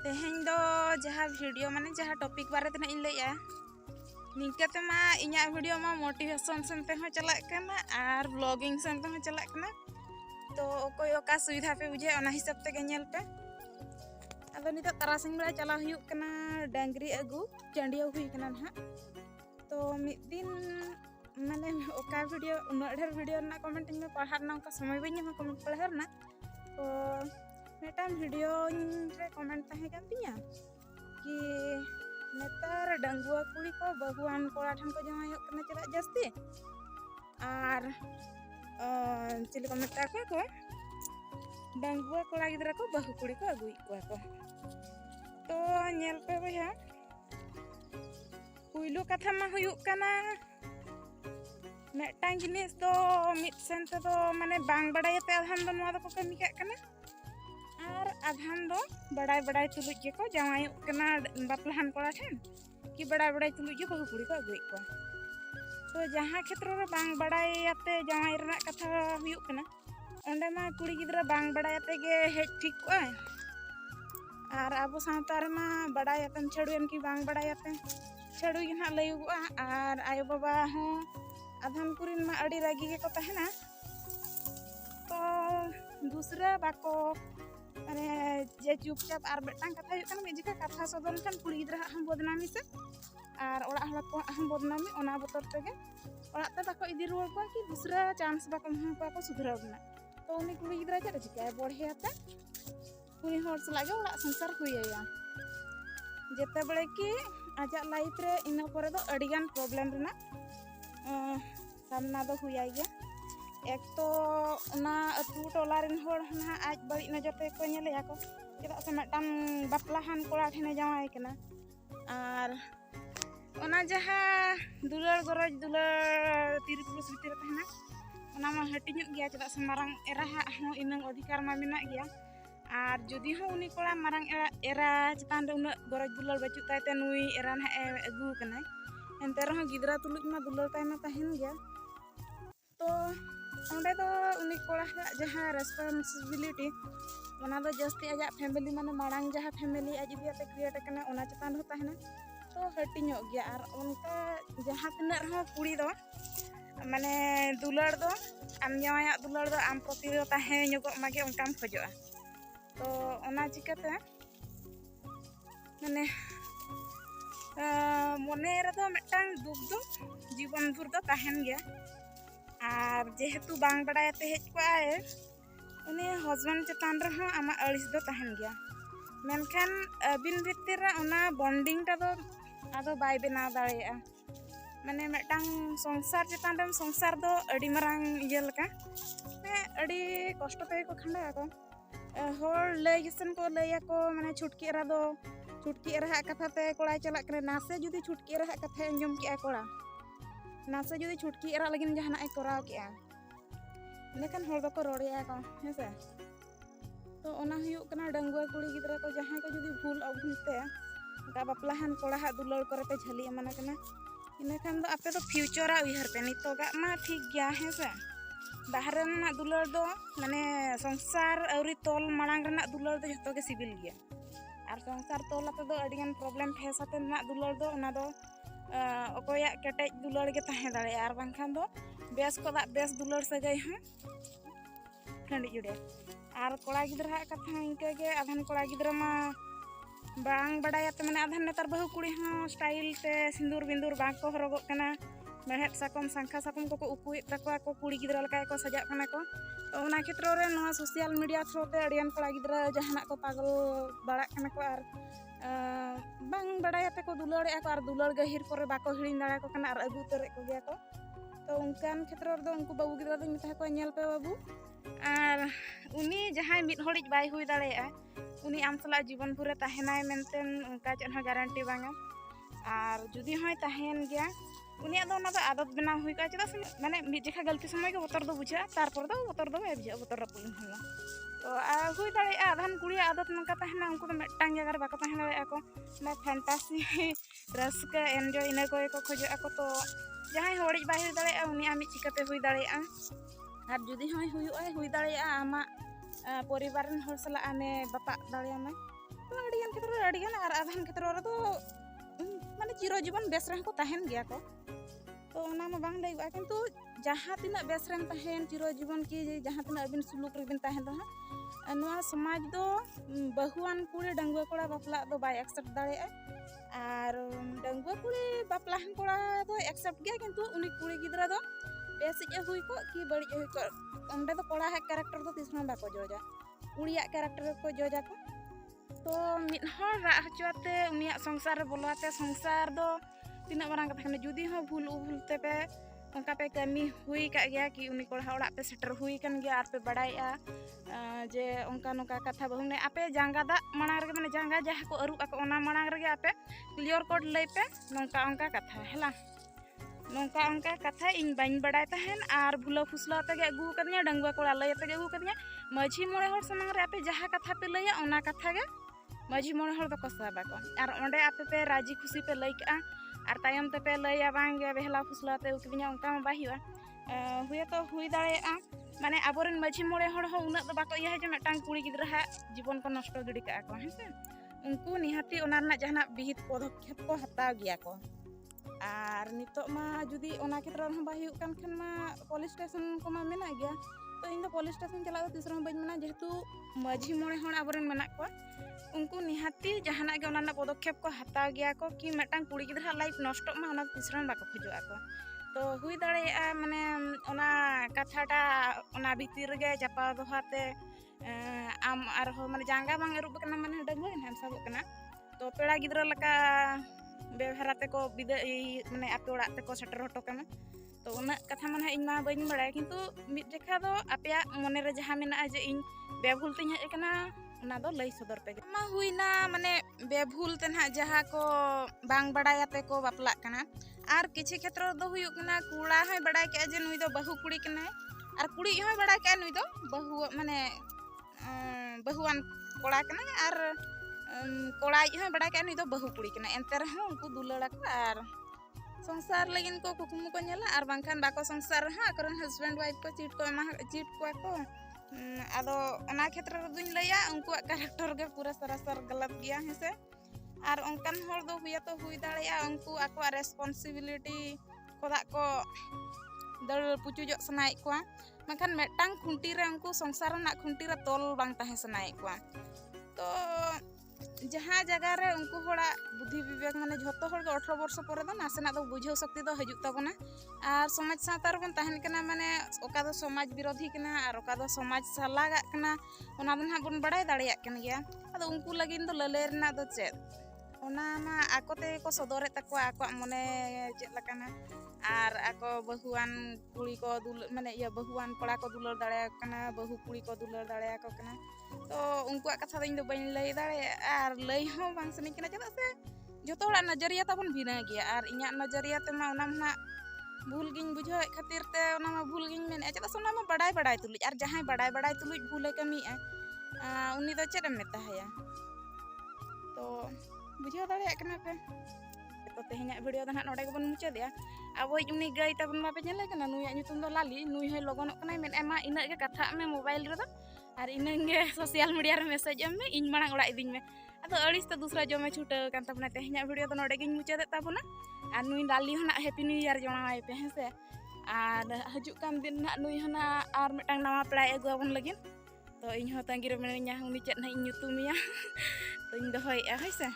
तेहें दो जहाँ वीडियो माने जहाँ टॉपिक बारे तेना इन लैया निंकाते मा इन्या वीडियो मा मोटिवेशन सेनते हो चला कना और ब्लॉगिंग सेनते हो चला कना तो कोई ओका सुविधा पे बुझे ओना हिसाब ते गेल पे अब नित तारासिंग बेला चला हुयु कना डांगरी अगु चांडिया हुई कना ना तो मिद दिन माने ओका वीडियो उना ढेर वीडियो ना कमेंट में पढ़ा ना ओका समय बई ᱧᱟᱢᱟ कमेंट पढ़ा ना तो मेटा वीडियो रे कमेंट तहे कान तिया कि नेतार डांगुआ कुड़ी को बहुआन कोड़ा ठन को जमायो कना चला जस्ती और चिली को मेटा को डांगुआ कोड़ा गिदरा को बहु कुड़ी को अगुई को तो नेल पे भैया पुइलो कथा मा हुयुक कना मेटांग जिनिस तो मिद सेन ते तो माने बांग बडायते आधान दो नवा को कमी का कना और आधान दो बड़ाई बड़ाई तुलुज के को जमायो कना बापलाहान कोड़ा ठन कि बड़ाई बड़ाई तुलुज के बहु कुड़ी को अगुई को तो जहां क्षेत्र रे बांग बड़ायते जमाई रना कथा हुयुक कना ओंडे मा कुड़ी गिदरा बांग बड़ायते गे हेज ठीक को और अब सावता रे मा बड़ायते छड़ुयन की बांग बड़ायते छड़ुई ना लयुगुआ और आयो बाबा हो आधान कुरिन मा अड़ी रागी के को तहना तो दूसरा बाको माने जे चुपचाप और बेटांग कथा हुयुक कना मिजिका कथा सदन खान कुड़ी गिदरा हम बदनामी से और ओड़ा हला को हम बदनामी ओना बतर तेगे ओड़ा ते बाको इदी रुवा को कि दूसरा चांस बाको हम को सुधरावना तो उनी कुड़ी गिदरा चेक चिका बढ़ियाते कुड़ी होर सलागे ओड़ा संसार हुइया जेते बळे कि आजा लाइफ रे इना परे दो अडिगान प्रॉब्लम रेना सामना दो हुइया गया एक तो ना अतु टोला रिन होर ना आज बड़ी नजर ते को नेले याको चेदा से मटान बापलाहान कोड़ा ठेने जावाय कना और ओना जहा दुलर गरज दुलर तिरि पुरुष भीतर तहना ओना मा हटिñu गया चेदा से मारंग एरा हो इनंग अधिकार मा मेना गया और जदि हो उनी कोड़ा मारंग एरा चितान रे उना गरज दुलर बचु तायते नुई एरा ना अगु कना एनते रहो गिदरा तुलुज मा दुलर ताय मा तहन गया तो ओंडे दो उनी कोड़ा जहां रेस्पॉन्सिबिलिटी ओना दो जस्ती आजा फैमिली माने मारंग जहां फैमिली आज बियाते क्रिएट कना ओना चितान हो तहना तो हटिñu गया और उनका जहां तिना रहो कुड़ी दो माने दुलर दो आम जवाया दुलर दो आम प्रति दो ताहे ᱧᱚᱜᱚᱜ मागे उनकाम खोजोआ तो ओना चिकाते माने मने रे दो मिटांग दुख दो जीवन भर दो तहन गया और जेहेतु बांग बडायते हेज को आए उनी हस्बैंड चेतान रे हो आमा अड़िस दो तहन गया मेनखान अबिन भितर रे ओना बॉन्डिंग टा दो आदो बाय बेना दाड़ेया माने मिटांग संसार चेतान रे संसार दो अडी मारांग इया लका अडी कष्ट ते को खंडा को होर लय गिसन को लया को माने छुटकी एरा दो छुटकी एरा कथा ते कोड़ा चला करे नासे जुदी छुटकी एरा कथा अंजम के कोड़ा नासे जुदी छुटकी एरा लगिन जहाना ए कराव के लेकिन होर दको रोड़िया को हेसे तो ओना हुयुक कना डंगुआ कुड़ी गिदरा को जहां को जुदी भूल अभूलते दा बापलाहान कोड़ा हा दुलर करते झली माना कना इना खान दो आपे तो फ्यूचर उइहर पे नितोगा मा ठीक गया हेसे बाहर ना दुलर दो माने संसार औरी तोल मांग रना दुलर दो जतो के सिविल गया और संसार तोल आते दो अडिगन प्रॉब्लम फेस आते ना दुलर दो ओना दो अकोया केटेज दुलर के तहे दाड़े और बांखान दो बेस को दा बेस दुलर सगई ह खंडी जुड़े और कोड़ा गिदरा कथा इनके के आधान कोड़ा गिदरा मा बांग बडायते माने आधान नेतार बहु कुड़ी ह स्टाइल ते सिंदूर बिंदूर बांग को हरगो कना मेहत साकम संखा साकम को उकुई तकवा को कुड़ी गिदरा लका को सजा कना को तो ओना क्षेत्र रे नवा सोशल मीडिया थ्रू ते अडियन कोड़ा गिदरा जहाना को पागल बड़ा कना को और बांग बडायते को दुलड़े को और दुलड़ गहिर करे बाको हिड़िन दाड़ा को कना और अगु तरे को गया को तो उनकान क्षेत्र रे दो उनको बाबू गिदरा दो मिता को नेल पे बाबू और उनी जहां मिद हड़िज बाय हुई दाड़ेया उनी आम सला जीवन भरे तहनाय मेनतेन उनका चेन गारंटी बांगा और जुदी होय तहन गया उनिया दो ना दो आदत बना हुई का चेदा से माने मिद जेखा गलती समय के बतर दो बुझा तारपर दो बतर दो बुझा बतर रपुन होला तो हुई दाड़े आधान कुड़ी आदत नका तहना उनको तो मेटांग जगह बाको तहन दाड़े को ना फैंटासी रस्क एन्जॉय इना को खोज ako तो जहां हड़िज बाय हुई दाड़े उनी आमी चिकाते हुई दाड़े और जुदी होय हुई दाड़े आमा परिवार हर सला आमे बापा दाड़े ᱠᱟᱱᱟ ᱟᱹᱰᱤᱜᱟᱱ ᱠᱷᱮᱛᱨᱚ ᱨᱮ ᱟᱹᱰᱤᱜᱟन ᱟᱨ ᱟᱫᱷᱟᱱ ᱠᱷᱮᱛᱨᱚ ᱨᱮᱫᱚ ᱢᱟᱱᱮ ᱪᱤᱨᱚ ᱡᱤᱵᱚᱱ ᱵᱮᱥ ᱨᱮᱦᱚᱸ ᱠᱚ ᱛᱟᱦᱮᱱ ᱜᱮᱭᱟ ᱠᱚ तो ओना मा बांग लैगआ किंतु जहाँ तिना बेस रेन तहेन चिरो जीवन की जहाँ तिना अबिन सुलूक रेबिन तहेन रहा नोआ समाज दो बहुआन कुड़ी डंगुआ कोड़ा बापला दो बाय एक्सेप्ट दाड़ेआ और डंगुआ कुड़ी बापलाहन कोड़ा दो एक्सेप्ट गया किंतु उनी कुड़ी गिद्रा दो बेसिक हुई को कि बड़ी हुई को ओंडे दो कोड़ा है कैरेक्टर दो तिसमा बाको जोजा कुड़िया कैरेक्टर को जोजा को तो मिद हर रा हचुआते उनिया संसार रे बोलाते संसार दो तीना मारंग कथा कने जुदी हो भूल भूलते पे उनका पे कमी हुई का गया कि उनी कोड़ा ओड़ा पे सेटर हुई कन गया आर पे बड़ाया जे उनका नुका कथा बहुने आपे जांगा दा मांग रे माने जांगा जहाँ को अरुब आको ओना मांग रे आपे क्लियर कोड लई पे नोंका उनका कथा हैला नोंका उनका कथा इन बाइन बड़ाय तहन आर भूलो फुसला ते गे अगु कदिया डंगुआ कोड़ा लई ते गे अगु कदिया माझी मोड़े हर समांग रे आपे जहाँ कथा पे लइया ओना कथा गे माझी मोड़े हर दो कसाबा को आर ओंडे आपे पे राजी खुशी पे लई का और तायम ते पे लैया बांगे बेहला फुसलाते उकदिया उनका मा बाहिवा हुए तो हुई दाड़ेया माने आबोरेन माझी मोड़े हर हो उना दो बाको इया जे मिदटांग कुड़ी गिद्रा हा जीवन को नष्ट गिडी का को हेसे उनको निहाती ओना रना जहाना विहित पदक्षेप को हताव गिया को आर नितो मा जुदी ओना क्षेत्र रह बाहि हुकन खन मा पुलिस स्टेशन को मा मेना गया तो इन दो पुलिस स्टेशन चला तीस रह बज मेना जेहेतु माझी मोड़े हर आबोरेन मेना को उनको निहाती जहाना के ओना पदक्षेप को हताव गया को कि मिदटांग कुड़ी गिद्रा लाइफ नष्ट मा ओना तीसरन बाको खोजोआ को तो हुई दाड़ेया माने ओना कथाटा ओना भीतर गे चापा दोहाते आम आर हो माने जांगा बांग अरुब कना माने डंगुआ हम सब कना तो पेड़ा गिद्रा लका बेवहाराते को बिदा माने आपे ओड़ा ते को सेटर हटो कना तो उना कथा माने इन मा बइन बड़ाय किंतु मिद रेखा दो आपया मने रे जहां मेना जे इन बेभूल तिन हेज कना ना दो लई सदर पे मा हुईना माने बेभूल ते ना जहाँ को बांग बड़ायाते को बापला कना आर किछि क्षेत्र दो हुयु कना कुड़ा है बड़ाय के जे नुई दो बहु कुड़ी कना आर कुड़ी होय बड़ाय के नुई दो बहु माने बहुआन कोड़ा कना आर कोड़ा होय बड़ाय के नुई दो बहु कुड़ी कना एंते रहो उनको दुलड़ा को आर संसार लगिन को कुकुम को नेला आर बांखान बाको संसार हा करन हस्बैंड वाइफ को चीट को आदो ओना क्षेत्र रे दुन लैया उनको कैरेक्टर के पूरा सरासर गलत गया है से आर उनकान हर दो हुया तो हुई दाड़ेया उनको आको रेस्पॉन्सिबिलिटी खोदा को दड़ पुचुजो सनाय को मखान मेटांग खुंटी रे उनको संसार ना खुंटी रे तोल बांग ताहे सनाय को तो जहाँ जगह रे उनको होड़ा बुद्धि विवेक माने झोतो हर 18 वर्ष पर दो नासेना दो बुझाव शक्ति दो हजु तबना और समाज सावता रे बन तहन कना माने ओका दो समाज विरोधी कना और ओका दो समाज सलागा कना ओना बन हा बन बड़ाय दाड़िया कन गया अदो उनको लगिन दो लले रना दो चेद ओना मा आकोते को सदरे तको आको मने चेद लकाना आर आको बहुआन कुड़ी को दुल माने या बहुआन कोड़ा को दुलर दाड़िया कना बहु कुड़ी को दुलर दाड़िया को कना तो उनको कथा दो इन दो बइन लई दाड़े आर लई हो बांग सनी कना चदा से जोतो हड़ा नजरिया तबन भिना गया और इኛ नजरिया ते मा ओना मा भूल गिन बुझो खातिर ते ओना मा भूल गिन मेने चदा से ओना मा बड़ाय तुलुज और जहां बड़ाय तुलुज भूले कमी उनी दो चेद मेता है तो बुझो दाड़े कना पे तो तेहना वीडियो दना नोडे गबन मुचादिया अब उनी गई तबन मापे नेले कना नुया nyutum दो लाली नुई है लगन कना मेन एमा इना के कथा में मोबाइल रे दो और इनगे सोशल मीडिया रे मैसेज में इन मांग ओड़ा इदिन में अदो अड़िस तो दूसरा जमे छूटे कान तबना तेहना वीडियो दो नोडे गिन मुचादे ताबना और नुई लाली हना हैप्पी न्यू ईयर जणावाय पे हेसे और हजु कान दिन ना नुई हना और मिटांग नवा पड़ाय अगुआबन लगिन तो इन हो तांगी रे मेनिया उनी चेत ना इन nyutumiya तो इन दोहय हइसे।